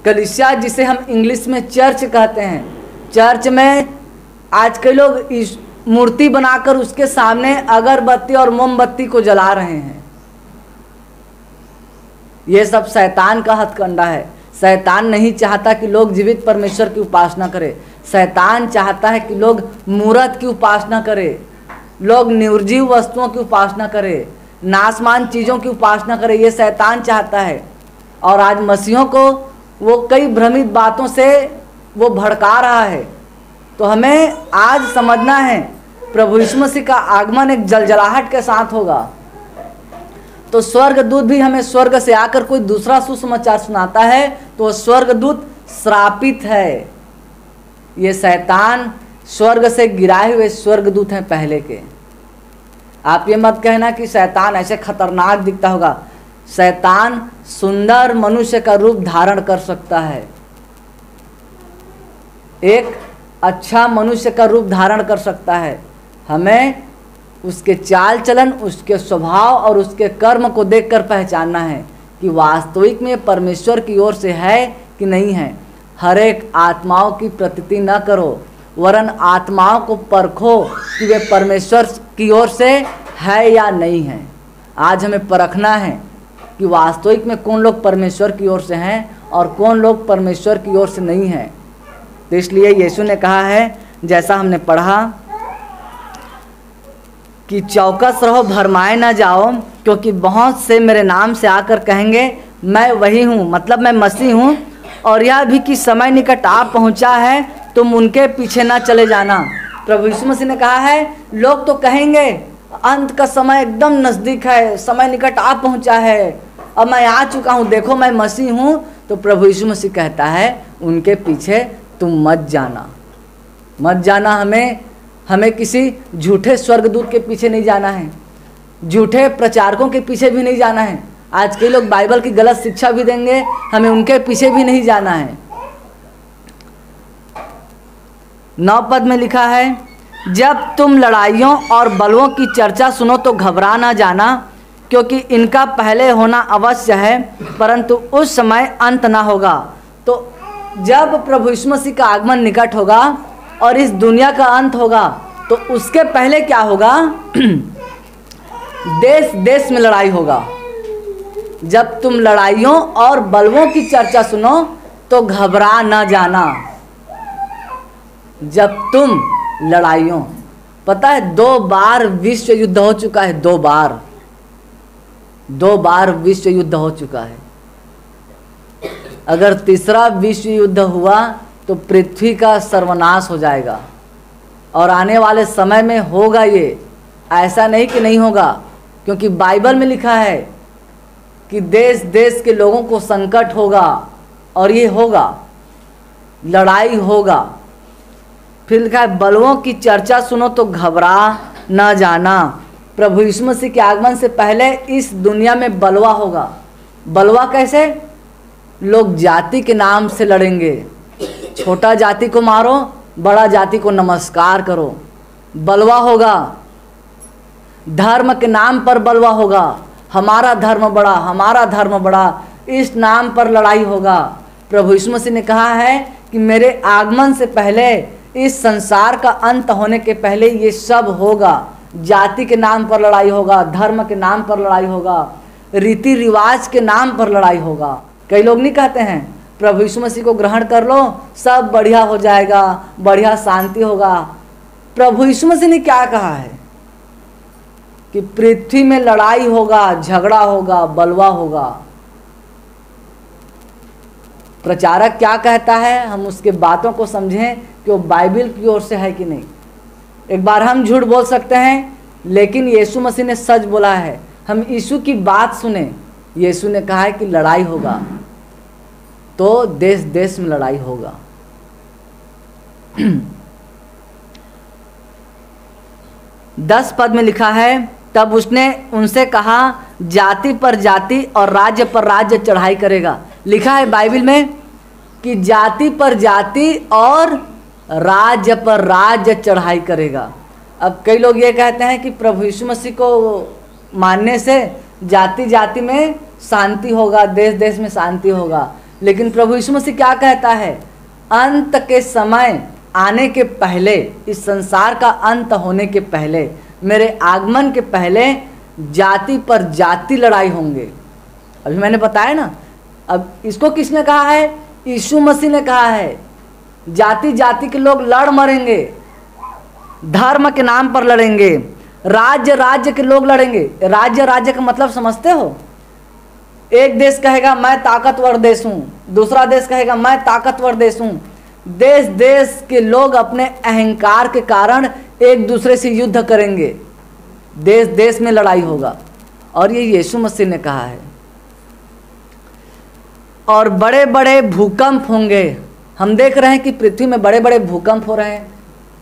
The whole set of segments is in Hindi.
कलीसिया जिसे हम इंग्लिश में चर्च कहते हैं, चर्च में आज के लोग इस मूर्ति बनाकर उसके सामने अगरबत्ती और मोमबत्ती को जला रहे हैं। ये सब शैतान का हथकंडा है। शैतान नहीं चाहता कि लोग जीवित परमेश्वर की उपासना करें। शैतान चाहता है कि लोग मूर्त की उपासना करें, लोग निर्जीव वस्तुओं की उपासना करें, नाशमान चीज़ों की उपासना करें। ये शैतान चाहता है। और आज मसीहों को वो कई भ्रमित बातों से वो भड़का रहा है। तो हमें आज समझना है प्रभु यीशु मसीह का आगमन एक जलजलाहट के साथ होगा। तो स्वर्गदूत भी हमें स्वर्ग से आकर कोई दूसरा सुसमाचार सुनाता है तो स्वर्गदूत श्रापित है। ये शैतान स्वर्ग से गिराए हुए स्वर्गदूत हैं पहले के। आप ये मत कहना कि शैतान ऐसे खतरनाक दिखता होगा। शैतान सुंदर मनुष्य का रूप धारण कर सकता है, एक अच्छा मनुष्य का रूप धारण कर सकता है। हमें उसके चाल चलन, उसके स्वभाव और उसके कर्म को देखकर पहचानना है कि वास्तविक में परमेश्वर की ओर से है कि नहीं है। हर एक आत्माओं की प्रतीति न करो, वरन आत्माओं को परखो कि वे परमेश्वर की ओर से है या नहीं है। आज हमें परखना है कि वास्तविक में कौन लोग परमेश्वर की ओर से हैं और कौन लोग परमेश्वर की ओर से नहीं हैं। तो इसलिए यीशु ने कहा है, जैसा हमने पढ़ा कि चौकस रहो, भरमाए ना जाओ, क्योंकि बहुत से मेरे नाम से आकर कहेंगे मैं वही हूँ, मतलब मैं मसीह हूँ, और यह भी कि समय निकट आ पहुँचा है, तुम उनके पीछे ना चले जाना। प्रभु यीशु मसीह ने कहा है, लोग तो कहेंगे अंत का समय एकदम नज़दीक है, समय निकट आ पहुँचा है, अब मैं आ चुका हूँ, देखो मैं मसीह हूँ। तो प्रभु यीशु मसीह कहता है उनके पीछे तुम मत जाना, मत जाना। हमें किसी झूठे स्वर्गदूत के पीछे नहीं जाना है, झूठे प्रचारकों के पीछे भी नहीं जाना है। आज के लोग बाइबल की गलत शिक्षा भी देंगे, हमें उनके पीछे भी नहीं जाना है। 9 पद में लिखा है, जब तुम लड़ाइयों और बलवों की चर्चा सुनो तो घबरा ना जाना, क्योंकि इनका पहले होना अवश्य है, परंतु उस समय अंत ना होगा। तो जब प्रभु यीशु मसीह का आगमन निकट होगा और इस दुनिया का अंत होगा, तो उसके पहले क्या होगा? देश देश में लड़ाई होगा। जब तुम लड़ाइयों और बलवों की चर्चा सुनो तो घबरा न जाना। जब तुम लड़ाइयों, पता है 2 बार विश्व युद्ध हो चुका है, 2 बार विश्व युद्ध हो चुका है। अगर तीसरा विश्व युद्ध हुआ तो पृथ्वी का सर्वनाश हो जाएगा, और आने वाले समय में होगा ये, ऐसा नहीं कि नहीं होगा, क्योंकि बाइबल में लिखा है कि देश देश के लोगों को संकट होगा और ये होगा, लड़ाई होगा। फिर लिखा है बलवों की चर्चा सुनो तो घबरा न जाना। प्रभु यीशु मसीह के आगमन से पहले इस दुनिया में बलवा होगा। बलवा कैसे? लोग जाति के नाम से लड़ेंगे, छोटा जाति को मारो, बड़ा जाति को नमस्कार करो। बलवा होगा, धर्म के नाम पर बलवा होगा, हमारा धर्म बड़ा, हमारा धर्म बड़ा, इस नाम पर लड़ाई होगा। प्रभु यीशु मसीह ने कहा है कि मेरे आगमन से पहले, इस संसार का अंत होने के पहले ये सब होगा। जाति के नाम पर लड़ाई होगा, धर्म के नाम पर लड़ाई होगा, रीति रिवाज के नाम पर लड़ाई होगा। कई लोग नहीं कहते हैं प्रभु यीशु मसीह को ग्रहण कर लो, सब बढ़िया हो जाएगा, बढ़िया शांति होगा। प्रभु यीशु मसीह ने क्या कहा है कि पृथ्वी में लड़ाई होगा, झगड़ा होगा, बलवा होगा। प्रचारक क्या कहता है, हम उसके बातों को समझें कि वो बाइबल की ओर से है कि नहीं। एक बार हम झूठ बोल सकते हैं, लेकिन यीशु मसीह ने सच बोला है। हम यीशु की बात सुने। यीशु ने कहा है कि लड़ाई होगा, तो देश देश में लड़ाई होगा। 10 पद में लिखा है, तब उसने उनसे कहा जाति पर जाति और राज्य पर राज्य चढ़ाई करेगा। लिखा है बाइबल में कि जाति पर जाति और राज्य पर राज्य चढ़ाई करेगा। अब कई लोग ये कहते हैं कि प्रभु यीशु मसीह को मानने से जाति जाति में शांति होगा, देश देश में शांति होगा। लेकिन प्रभु यीशु मसीह क्या कहता है, अंत के समय आने के पहले, इस संसार का अंत होने के पहले, मेरे आगमन के पहले जाति पर जाति लड़ाई होंगे। अभी मैंने बताया ना। अब इसको किसने कहा है? यीशु मसीह ने कहा है। जाति जाति के लोग लड़ मरेंगे, धर्म के नाम पर लड़ेंगे, राज्य राज्य के लोग लड़ेंगे। राज्य राज्य का मतलब समझते हो? एक देश कहेगा मैं ताकतवर देश हूँ, दूसरा देश कहेगा मैं ताकतवर देश हूँ। देश देश के लोग अपने अहंकार के कारण एक दूसरे से युद्ध करेंगे, देश देश में लड़ाई होगा। और ये यीशु मसीह ने कहा है। और बड़े बड़े भूकंप होंगे। हम देख रहे हैं कि पृथ्वी में बड़े बड़े भूकंप हो रहे हैं।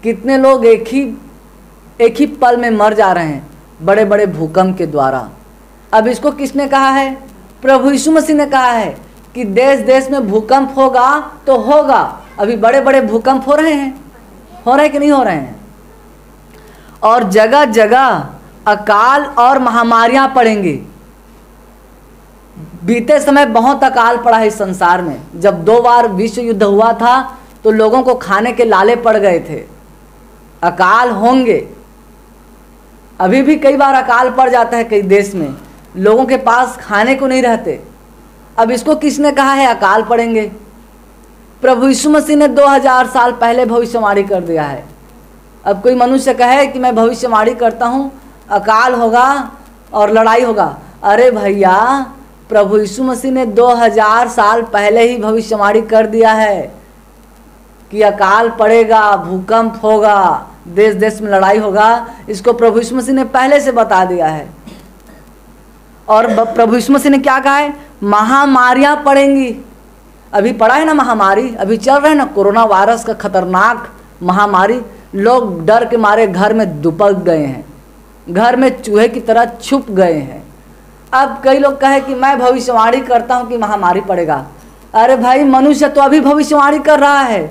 कितने लोग एक ही पल में मर जा रहे हैं बड़े बड़े भूकंप के द्वारा। अब इसको किसने कहा है? प्रभु यीशु मसीह ने कहा है कि देश देश में भूकंप होगा तो होगा। अभी बड़े बड़े भूकंप हो रहे हैं कि नहीं हो रहे हैं? और जगह जगह अकाल और महामारियां पड़ेंगी। बीते समय बहुत अकाल पड़ा है इस संसार में। जब 2 बार विश्व युद्ध हुआ था तो लोगों को खाने के लाले पड़ गए थे। अकाल होंगे, अभी भी कई बार अकाल पड़ जाता है कई देश में, लोगों के पास खाने को नहीं रहते। अब इसको किसने कहा है अकाल पड़ेंगे? प्रभु यीशु मसीह ने 2000 साल पहले भविष्यवाणी कर दिया है। अब कोई मनुष्य कहे कि मैं भविष्यवाणी करता हूँ अकाल होगा और लड़ाई होगा, अरे भैया, प्रभु यीशु मसीह ने 2000 साल पहले ही भविष्यवाणी कर दिया है कि अकाल पड़ेगा, भूकंप होगा, देश देश में लड़ाई होगा। इसको प्रभु यीशु मसीह ने पहले से बता दिया है। और प्रभु यीशु मसीह ने क्या कहा है? महामारियां पड़ेंगी। अभी पड़ा है ना महामारी, अभी चल रहा है ना कोरोना वायरस का खतरनाक महामारी। लोग डर के मारे घर में दुबक गए हैं, घर में चूहे की तरह छुप गए हैं। अब कई लोग कहे कि मैं भविष्यवाणी करता हूं कि महामारी पड़ेगा। अरे भाई, मनुष्य तो अभी भविष्यवाणी कर रहा है।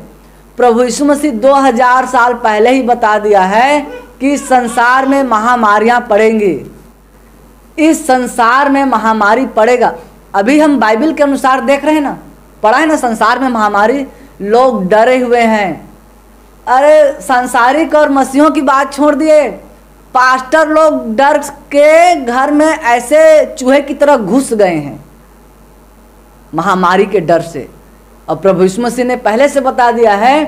प्रभु यीशु मसीह 2000 साल पहले ही बता दिया है कि संसार में महामारियां पड़ेंगी, इस संसार में महामारी पड़ेगा। अभी हम बाइबल के अनुसार देख रहे हैं ना, पड़ा है ना संसार में महामारी। लोग डरे हुए हैं। अरे सांसारिक और मसीहों की बात छोड़ दिए, पास्टर लोग डर के घर में ऐसे चूहे की तरह घुस गए हैं महामारी के डर से। और प्रभु यीशु मसीह ने पहले से बता दिया है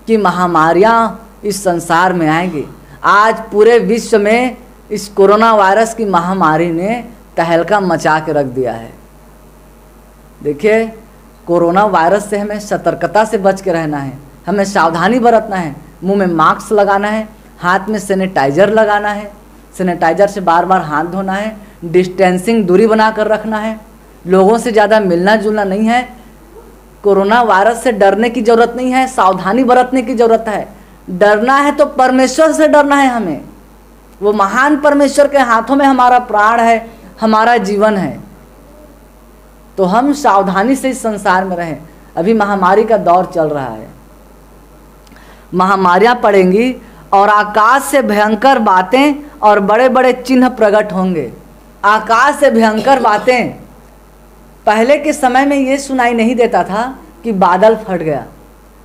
कि महामारियां इस संसार में आएंगी। आज पूरे विश्व में इस कोरोना वायरस की महामारी ने तहलका मचा के रख दिया है। देखिए, कोरोना वायरस से हमें सतर्कता से बच के रहना है, हमें सावधानी बरतना है। मुंह में मास्क लगाना है, हाथ में सैनिटाइजर लगाना है, सैनिटाइजर से बार बार हाथ धोना है, डिस्टेंसिंग दूरी बना कर रखना है, लोगों से ज़्यादा मिलना जुलना नहीं है। कोरोना वायरस से डरने की ज़रूरत नहीं है, सावधानी बरतने की ज़रूरत है। डरना है तो परमेश्वर से डरना है हमें। वो महान परमेश्वर के हाथों में हमारा प्राण है, हमारा जीवन है। तो हम सावधानी से इस संसार में रहें। अभी महामारी का दौर चल रहा है, महामारियां पड़ेंगी और आकाश से भयंकर बातें और बड़े बड़े चिन्ह प्रकट होंगे। आकाश से भयंकर बातें, पहले के समय में ये सुनाई नहीं देता था कि बादल फट गया।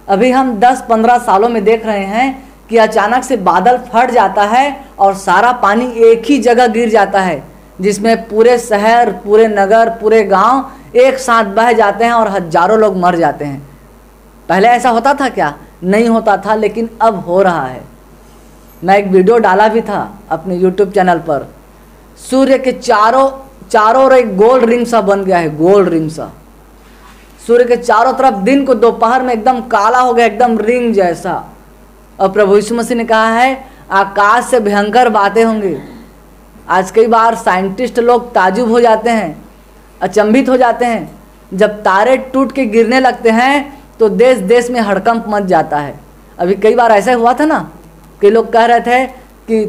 अभी हम 10-15 सालों में देख रहे हैं कि अचानक से बादल फट जाता है और सारा पानी एक ही जगह गिर जाता है, जिसमें पूरे शहर, पूरे नगर, पूरे गांव एक साथ बह जाते हैं और हजारों लोग मर जाते हैं। पहले ऐसा होता था क्या? नहीं होता था, लेकिन अब हो रहा है। मैं एक वीडियो डाला भी था अपने YouTube चैनल पर। सूर्य के चारों ओर एक गोल्ड रिंग सा बन गया है, गोल्ड रिंग सा। सूर्य के चारों तरफ दिन को दोपहर में एकदम काला हो गया, एकदम रिंग जैसा। और प्रभु यीशु मसीह ने कहा है आकाश से भयंकर बातें होंगी। आज कई बार साइंटिस्ट लोग ताजुब हो जाते हैं, अचंभित हो जाते हैं। जब तारे टूट के गिरने लगते हैं तो देश देश में हड़कंप मच जाता है। अभी कई बार ऐसा हुआ था ना, कई लोग कह रहे थे कि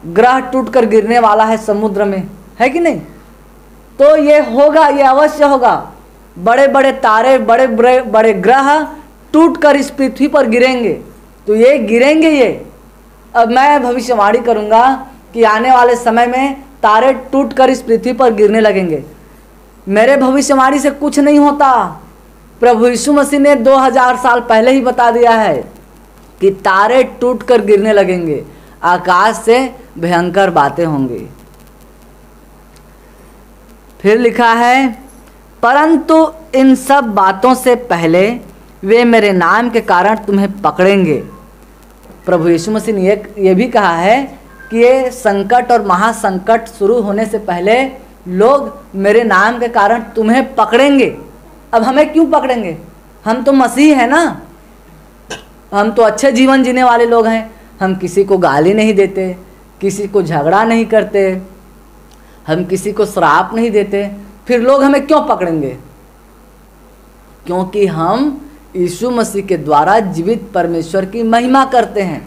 ग्रह टूटकर गिरने वाला है समुद्र में, है कि नहीं? तो ये होगा, ये अवश्य होगा। बड़े बड़े तारे, बड़े बड़े ग्रह टूटकर इस पृथ्वी पर गिरेंगे। तो ये गिरेंगे ये। अब मैं भविष्यवाणी करूंगा कि आने वाले समय में तारे टूटकर इस पृथ्वी पर गिरने लगेंगे। मेरे भविष्यवाणी से कुछ नहीं होता, प्रभु यीशु मसीह ने 2000 साल पहले ही बता दिया है कि तारे टूट कर गिरने लगेंगे, आकाश से भयंकर बातें होंगी। फिर लिखा है, परंतु इन सब बातों से पहले वे मेरे नाम के कारण तुम्हें पकड़ेंगे। प्रभु यीशु मसीह ने ये भी कहा है कि ये संकट और महासंकट शुरू होने से पहले लोग मेरे नाम के कारण तुम्हें पकड़ेंगे। अब हमें क्यों पकड़ेंगे? हम तो मसीह है ना, हम तो अच्छे जीवन जीने वाले लोग हैं। हम किसी को गाली नहीं देते, किसी को झगड़ा नहीं करते, हम किसी को श्राप नहीं देते, फिर लोग हमें क्यों पकड़ेंगे? क्योंकि हम यीशु मसीह के द्वारा जीवित परमेश्वर की महिमा करते हैं।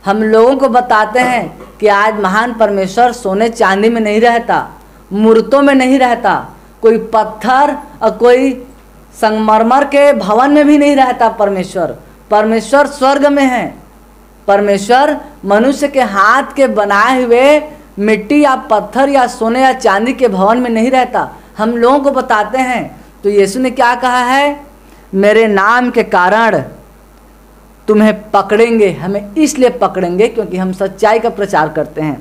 हम लोगों को बताते हैं कि आज महान परमेश्वर सोने चांदी में नहीं रहता, मूर्तों में नहीं रहता, कोई पत्थर और कोई संगमरमर के भवन में भी नहीं रहता। परमेश्वर स्वर्ग में है। परमेश्वर मनुष्य के हाथ के बनाए हुए मिट्टी या पत्थर या सोने या चांदी के भवन में नहीं रहता। हम लोगों को बताते हैं। तो यीशु ने क्या कहा है? मेरे नाम के कारण तुम्हें पकड़ेंगे। हमें इसलिए पकड़ेंगे क्योंकि हम सच्चाई का प्रचार करते हैं।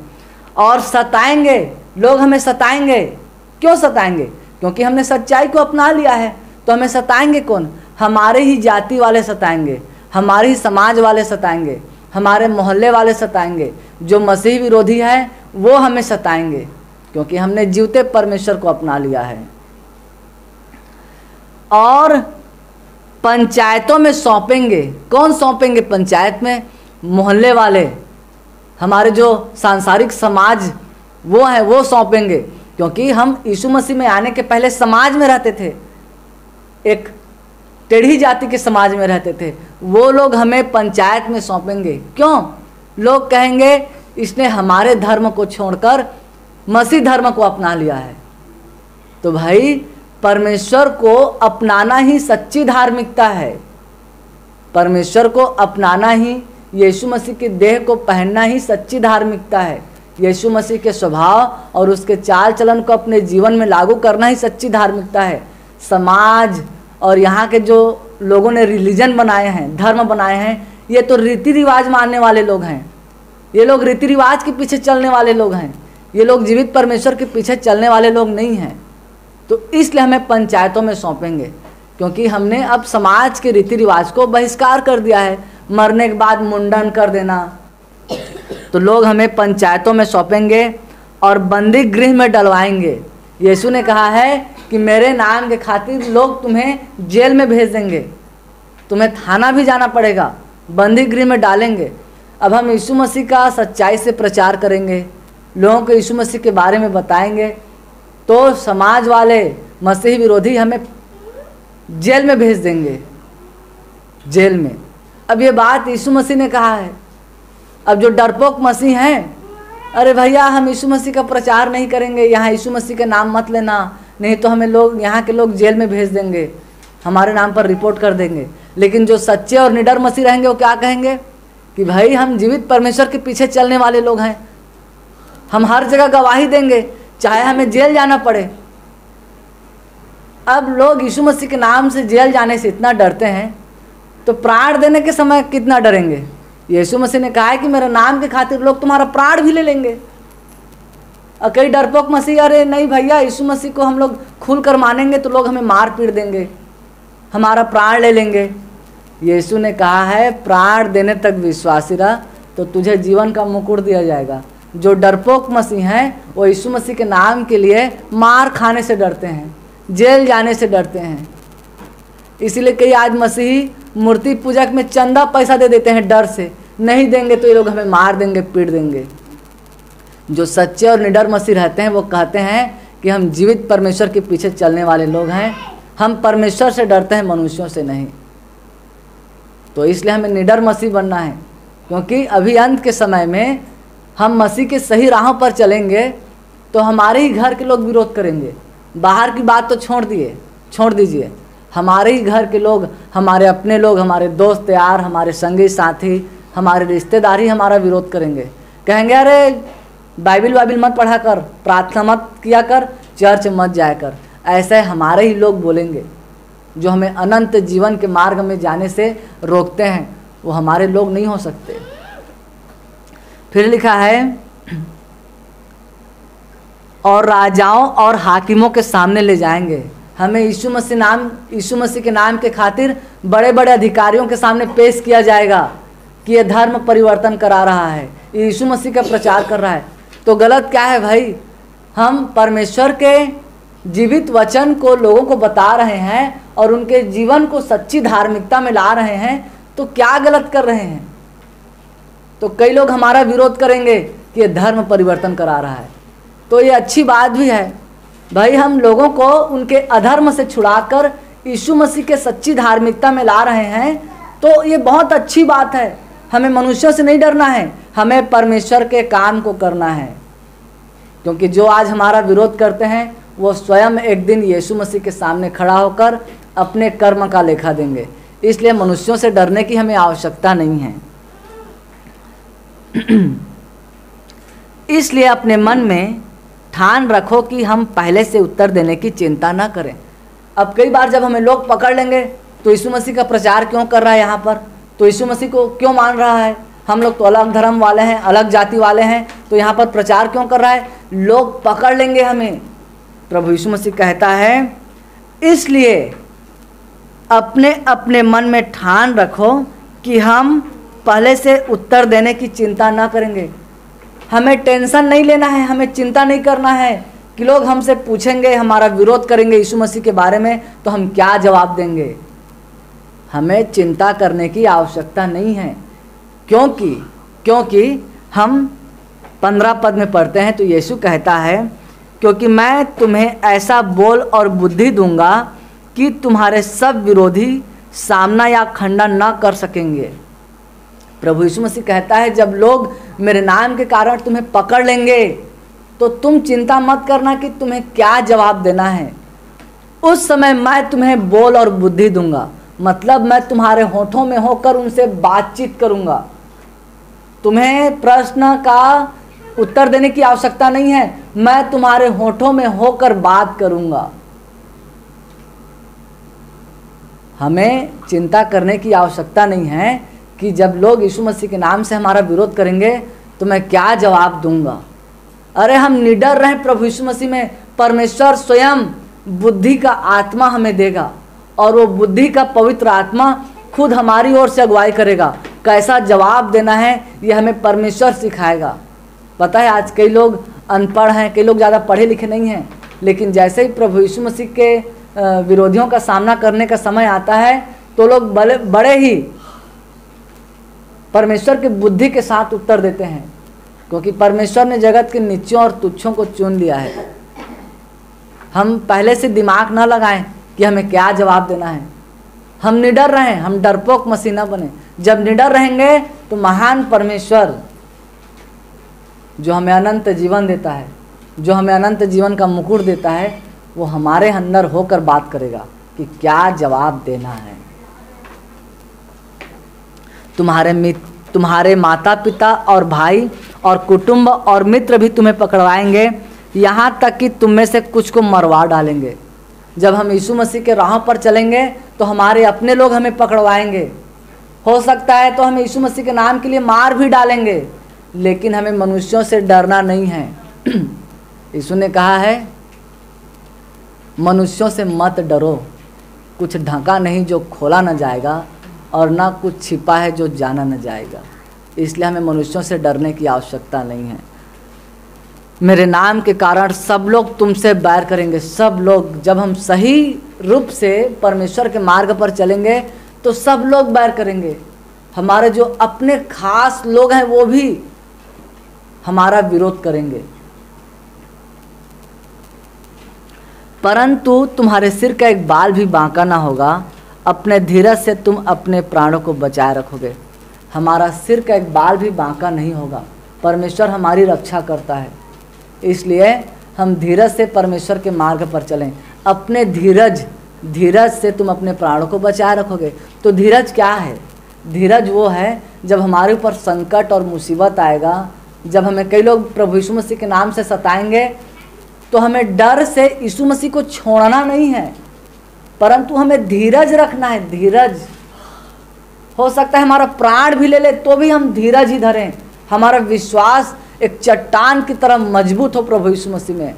और सताएंगे, लोग हमें सताएंगे। क्यों सताएंगे? क्योंकि हमने सच्चाई को अपना लिया है। तो हमें सताएंगे कौन? हमारे ही जाति वाले सताएंगे, हमारे ही समाज वाले सताएंगे, हमारे मोहल्ले वाले सताएंगे। जो मसीह विरोधी है वो हमें सताएंगे, क्योंकि हमने जीवते परमेश्वर को अपना लिया है। और पंचायतों में सौंपेंगे। कौन सौंपेंगे पंचायत में? मोहल्ले वाले, हमारे जो सांसारिक समाज वो है, वो सौंपेंगे। क्योंकि हम यीशु मसीह में आने के पहले समाज में रहते थे, एक टेढ़ी जाति के समाज में रहते थे। वो लोग हमें पंचायत में सौंपेंगे। क्यों? लोग कहेंगे इसने हमारे धर्म को छोड़कर मसीह धर्म को अपना लिया है। तो भाई, परमेश्वर को अपनाना ही सच्ची धार्मिकता है। परमेश्वर को अपनाना ही, यीशु मसीह की देह को पहनना ही सच्ची धार्मिकता है। यीशु मसीह के स्वभाव और उसके चाल चलन को अपने जीवन में लागू करना ही सच्ची धार्मिकता है। समाज और यहाँ के जो लोगों ने रिलीजन बनाए हैं, धर्म बनाए हैं, ये तो रीति रिवाज मानने वाले लोग हैं। ये लोग रीति रिवाज के पीछे चलने वाले लोग हैं। ये लोग जीवित परमेश्वर के पीछे चलने वाले लोग नहीं हैं। तो इसलिए हमें पंचायतों में सौंपेंगे, क्योंकि हमने अब समाज के रीति रिवाज को बहिष्कार कर दिया है। मरने के बाद मुंडन कर देना। तो लोग हमें पंचायतों में सौंपेंगे और बंदी गृह में डलवाएंगे। यीशु ने कहा है कि मेरे नाम के खातिर लोग तुम्हें जेल में भेज देंगे, तुम्हें थाना भी जाना पड़ेगा, बंदी गृह में डालेंगे। अब हम यीशु मसीह का सच्चाई से प्रचार करेंगे, लोगों को यीशु मसीह के बारे में बताएंगे, तो समाज वाले मसीह विरोधी हमें जेल में भेज देंगे, जेल में। अब ये बात यीशु मसीह ने कहा है। अब जो डरपोक मसीह हैं, अरे भैया हम यीशु मसीह का प्रचार नहीं करेंगे, यहाँ यीशु मसीह का नाम मत लेना, नहीं तो हमें लोग, यहाँ के लोग जेल में भेज देंगे, हमारे नाम पर रिपोर्ट कर देंगे। लेकिन जो सच्चे और निडर मसीह रहेंगे वो क्या कहेंगे कि भाई हम जीवित परमेश्वर के पीछे चलने वाले लोग हैं, हम हर जगह गवाही देंगे, चाहे हमें जेल जाना पड़े। अब लोग यीशु मसीह के नाम से जेल जाने से इतना डरते हैं, तो प्राण देने के समय कितना डरेंगे? यीशु मसीह ने कहा है कि मेरे नाम के खातिर लोग तुम्हारा प्राण भी ले लेंगे। और कई डरपोक मसीह, अरे नहीं भैया यीशु मसीह को हम लोग खुलकर मानेंगे तो लोग हमें मार पीट देंगे, हमारा प्राण ले लेंगे। यीशु ने कहा है प्राण देने तक विश्वासी रह तो तुझे जीवन का मुकुट दिया जाएगा। जो डरपोक मसीह हैं वो यीशु मसीह के नाम के लिए मार खाने से डरते हैं, जेल जाने से डरते हैं। इसीलिए कई आज मसीही मूर्ति पूजक में चंदा पैसा दे देते हैं डर से, नहीं देंगे तो ये लोग हमें मार देंगे, पीट देंगे। जो सच्चे और निडर मसीह रहते हैं वो कहते हैं कि हम जीवित परमेश्वर के पीछे चलने वाले लोग हैं, हम परमेश्वर से डरते हैं, मनुष्यों से नहीं। तो इसलिए हमें निडर मसीह बनना है, क्योंकि अभी अंत के समय में हम मसीह के सही राहों पर चलेंगे तो हमारे ही घर के लोग विरोध करेंगे। बाहर की बात तो छोड़ दीजिए, हमारे ही घर के लोग, हमारे अपने लोग, हमारे दोस्त यार, हमारे संगी साथी, हमारे रिश्तेदार ही हमारा विरोध करेंगे। कहेंगे अरे बाइबिल मत पढ़ा कर, प्रार्थना मत किया कर, चर्च मत जाया कर। ऐसे हमारे ही लोग बोलेंगे। जो हमें अनंत जीवन के मार्ग में जाने से रोकते हैं, वो हमारे लोग नहीं हो सकते। फिर लिखा है, और राजाओं और हाकिमों के सामने ले जाएंगे। हमें यीशु मसीह के नाम के खातिर बड़े बड़े अधिकारियों के सामने पेश किया जाएगा कि ये धर्म परिवर्तन करा रहा है, ये यीशु मसीह का प्रचार कर रहा है। तो गलत क्या है भाई? हम परमेश्वर के जीवित वचन को लोगों को बता रहे हैं और उनके जीवन को सच्ची धार्मिकता में ला रहे हैं, तो क्या गलत कर रहे हैं? तो कई लोग हमारा विरोध करेंगे कि ये धर्म परिवर्तन करा रहा है। तो ये अच्छी बात भी है भाई, हम लोगों को उनके अधर्म से छुड़ाकर यीशु मसीह के सच्ची धार्मिकता में ला रहे हैं, तो ये बहुत अच्छी बात है। हमें मनुष्यों से नहीं डरना है, हमें परमेश्वर के काम को करना है, क्योंकि जो आज हमारा विरोध करते हैं वो स्वयं एक दिन यीशु मसीह के सामने खड़ा होकर अपने कर्म का लेखा देंगे। इसलिए मनुष्यों से डरने की हमें आवश्यकता नहीं है। इसलिए अपने मन में ठान रखो कि हम पहले से उत्तर देने की चिंता ना करें। अब कई बार जब हमें लोग पकड़ लेंगे तो यीशु मसीह का प्रचार क्यों कर रहा है यहाँ पर, तो यीशु मसीह को क्यों मान रहा है, हम लोग तो अलग धर्म वाले हैं, अलग जाति वाले हैं, तो यहाँ पर प्रचार क्यों कर रहा है, लोग पकड़ लेंगे हमें। प्रभु यीशु मसीह कहता है, इसलिए अपने अपने मन में ठान रखो कि हम पहले से उत्तर देने की चिंता ना करेंगे। हमें टेंशन नहीं लेना है, हमें चिंता नहीं करना है कि लोग हमसे पूछेंगे, हमारा विरोध करेंगे यीशु मसीह के बारे में, तो हम क्या जवाब देंगे। हमें चिंता करने की आवश्यकता नहीं है, क्योंकि हम 15 पद में पढ़ते हैं तो यीशु कहता है, क्योंकि मैं तुम्हें ऐसा बोल और बुद्धि दूंगा कि तुम्हारे सब विरोधी सामना या खंडन न कर सकेंगे। प्रभु यीशु मसीह कहता है, जब लोग मेरे नाम के कारण तुम्हें पकड़ लेंगे तो तुम चिंता मत करना कि तुम्हें क्या जवाब देना है। उस समय मैं तुम्हें बोल और बुद्धि दूंगा, मतलब मैं तुम्हारे होठों में होकर उनसे बातचीत करूंगा। तुम्हें प्रश्न का उत्तर देने की आवश्यकता नहीं है, मैं तुम्हारे होठों में होकर बात करूंगा। हमें चिंता करने की आवश्यकता नहीं है कि जब लोग यीशु मसीह के नाम से हमारा विरोध करेंगे तो मैं क्या जवाब दूंगा। अरे हम निडर रहें प्रभु यीशु मसीह में। परमेश्वर स्वयं बुद्धि का आत्मा हमें देगा और वो बुद्धि का पवित्र आत्मा खुद हमारी ओर से अगुवाई करेगा। कैसा जवाब देना है ये हमें परमेश्वर सिखाएगा। पता है आज कई लोग अनपढ़ हैं, कई लोग ज़्यादा पढ़े लिखे नहीं हैं, लेकिन जैसे ही प्रभु यीशु मसीह के विरोधियों का सामना करने का समय आता है तो लोग बड़े ही परमेश्वर की बुद्धि के साथ उत्तर देते हैं, क्योंकि परमेश्वर ने जगत के नीचों और तुच्छों को चुन लिया है। हम पहले से दिमाग न लगाएं कि हमें क्या जवाब देना है। हम निडर रहें, हम डरपोक मसीह न बने। जब निडर रहेंगे तो महान परमेश्वर जो हमें अनंत जीवन देता है, जो हमें अनंत जीवन का मुकुट देता है, वो हमारे अंदर होकर बात करेगा कि क्या जवाब देना है। तुम्हारे माता पिता और भाई और कुटुंब और मित्र भी तुम्हें पकड़वाएंगे, यहाँ तक कि तुम में से कुछ को मरवा डालेंगे। जब हम यीशु मसीह के राह पर चलेंगे तो हमारे अपने लोग हमें पकड़वाएंगे। हो सकता है तो हमें यीशु मसीह के नाम के लिए मार भी डालेंगे, लेकिन हमें मनुष्यों से डरना नहीं है। यीशु ने कहा है, मनुष्यों से मत डरो, कुछ ढका नहीं जो खोला न जाएगा और ना कुछ छिपा है जो जाना न जाएगा। इसलिए हमें मनुष्यों से डरने की आवश्यकता नहीं है। मेरे नाम के कारण सब लोग तुमसे बैर करेंगे। सब लोग, जब हम सही रूप से परमेश्वर के मार्ग पर चलेंगे तो सब लोग बैर करेंगे। हमारे जो अपने खास लोग हैं वो भी हमारा विरोध करेंगे, परंतु तुम्हारे सिर का एक बाल भी बांका ना होगा। अपने धीरज से तुम अपने प्राणों को बचाए रखोगे। हमारा सिर का एक बाल भी बांका नहीं होगा। परमेश्वर हमारी रक्षा करता है, इसलिए हम धीरज से परमेश्वर के मार्ग पर चलें। अपने धीरज से तुम अपने प्राणों को बचाए रखोगे। तो धीरज क्या है? धीरज वो है जब हमारे ऊपर संकट और मुसीबत आएगा, जब हमें कई लोग प्रभु यीशु मसीह के नाम से सताएंगे, तो हमें डर से यीशु मसीह को छोड़ना नहीं है। परंतु हमें धीरज रखना है। धीरज, हो सकता है हमारा प्राण भी ले ले तो भी हम धीरज ही धरें। हमारा विश्वास एक चट्टान की तरह मजबूत हो प्रभु यीशु मसीह में।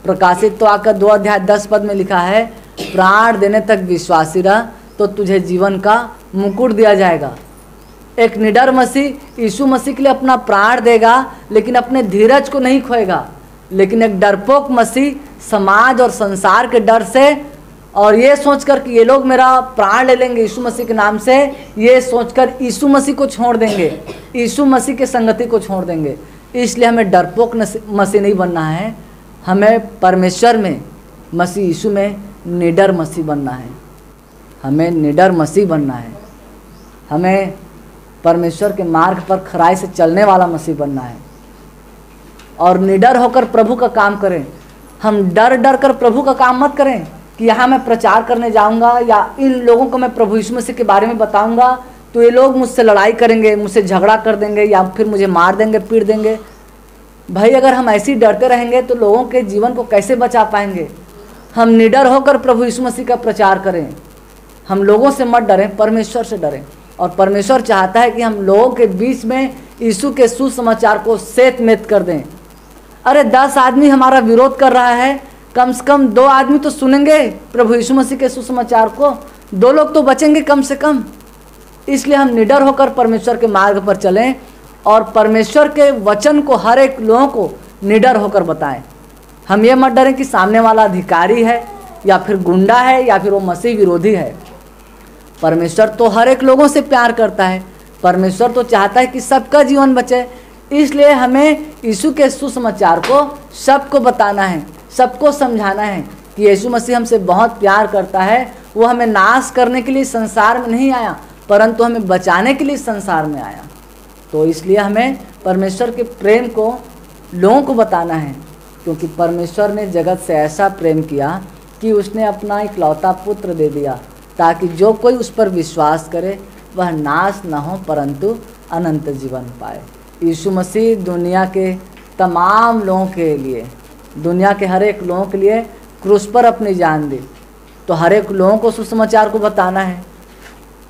प्रकाशित तो आकर 2:10 में लिखा है, प्राण देने तक विश्वासी रह तो तुझे जीवन का मुकुट दिया जाएगा। एक निडर मसीह यीशु मसीह के लिए अपना प्राण देगा, लेकिन अपने धीरज को नहीं खोएगा। लेकिन एक डरपोक मसीह समाज और संसार के डर से और ये सोचकर कि ये लोग मेरा प्राण ले लेंगे यीशु मसीह के नाम से, ये सोचकर यीशु मसीह को छोड़ देंगे, यीशु मसीह के संगति को छोड़ देंगे। इसलिए हमें डरपोक मसीह नहीं बनना है, हमें परमेश्वर में, मसीह यीशु में निडर मसीह बनना है। हमें निडर मसीह बनना है। हमें परमेश्वर के मार्ग पर खराई से चलने वाला मसीह बनना है और निडर होकर प्रभु का काम करें। हम डर डर कर प्रभु का काम मत करें कि यहाँ मैं प्रचार करने जाऊँगा या इन लोगों को मैं प्रभु यीशु मसीह के बारे में बताऊँगा तो ये लोग मुझसे लड़ाई करेंगे, मुझसे झगड़ा कर देंगे या फिर मुझे मार देंगे, पीट देंगे। भाई अगर हम ऐसे ही डरते रहेंगे तो लोगों के जीवन को कैसे बचा पाएंगे। हम निडर होकर प्रभु यीशु मसीह का प्रचार करें। हम लोगों से मत डरें, परमेश्वर से डरें। और परमेश्वर चाहता है कि हम लोगों के बीच में यीशु के सुसमाचार को सेत मेत कर दें। अरे 10 आदमी हमारा विरोध कर रहा है, कम से कम 2 आदमी तो सुनेंगे प्रभु यीशु मसीह के सुसमाचार को, 2 लोग तो बचेंगे कम से कम। इसलिए हम निडर होकर परमेश्वर के मार्ग पर चलें और परमेश्वर के वचन को हर एक लोगों को निडर होकर बताएं। हम ये मत डरें कि सामने वाला अधिकारी है या फिर गुंडा है या फिर वो मसीह विरोधी है। परमेश्वर तो हर एक लोगों से प्यार करता है। परमेश्वर तो चाहता है कि सबका जीवन बचे। इसलिए हमें यीशु के सुसमाचार को सबको बताना है, सबको समझाना है कि यीशु मसीह हमसे बहुत प्यार करता है। वो हमें नाश करने के लिए संसार में नहीं आया, परंतु हमें बचाने के लिए संसार में आया। तो इसलिए हमें परमेश्वर के प्रेम को लोगों को बताना है, क्योंकि परमेश्वर ने जगत से ऐसा प्रेम किया कि उसने अपना इकलौता पुत्र दे दिया, ताकि जो कोई उस पर विश्वास करे वह नाश न हो परंतु अनंत जीवन पाए। यीशु मसीह दुनिया के तमाम लोगों के लिए, दुनिया के हर एक लोगों के लिए क्रूस पर अपनी जान दी। तो हर एक लोगों को सुसमाचार को बताना है,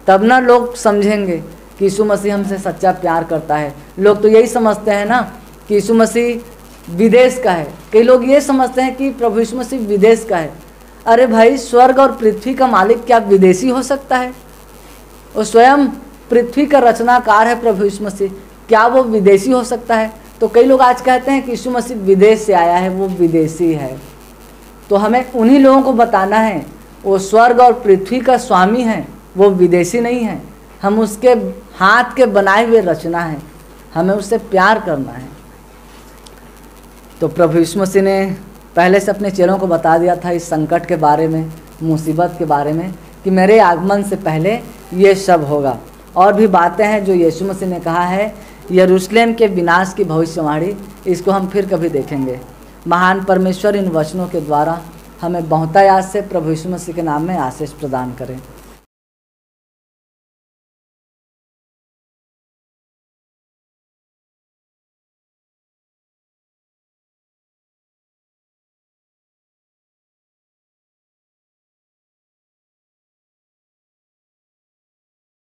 तब ना लोग समझेंगे कि यीशु मसीह हमसे सच्चा प्यार करता है। लोग तो यही समझते हैं ना कि यीशु मसीह विदेश का है। कई लोग ये समझते हैं कि प्रभु यीशु मसीह विदेश का है। अरे भाई, स्वर्ग और पृथ्वी का मालिक क्या विदेशी हो सकता है? वो स्वयं पृथ्वी का रचनाकार है प्रभु यीशु मसीह, क्या वो विदेशी हो सकता है? तो कई लोग आज कहते हैं कि यीशु मसीह विदेश से आया है, वो विदेशी है। तो हमें उन्हीं लोगों को बताना है, वो स्वर्ग और पृथ्वी का स्वामी है, वो विदेशी नहीं है। हम उसके हाथ के बनाए हुए रचना है, हमें उससे प्यार करना है। तो प्रभु यीशु मसीह ने पहले से अपने चेलों को बता दिया था इस संकट के बारे में, मुसीबत के बारे में, कि मेरे आगमन से पहले ये सब होगा। और भी बातें हैं जो यीशु मसीह ने कहा है। यरूशलेम के विनाश की भविष्यवाणी, इसको हम फिर कभी देखेंगे। महान परमेश्वर इन वचनों के द्वारा हमें बहुतायात से प्रभु यीशु मसीह के नाम में आशीष प्रदान करें।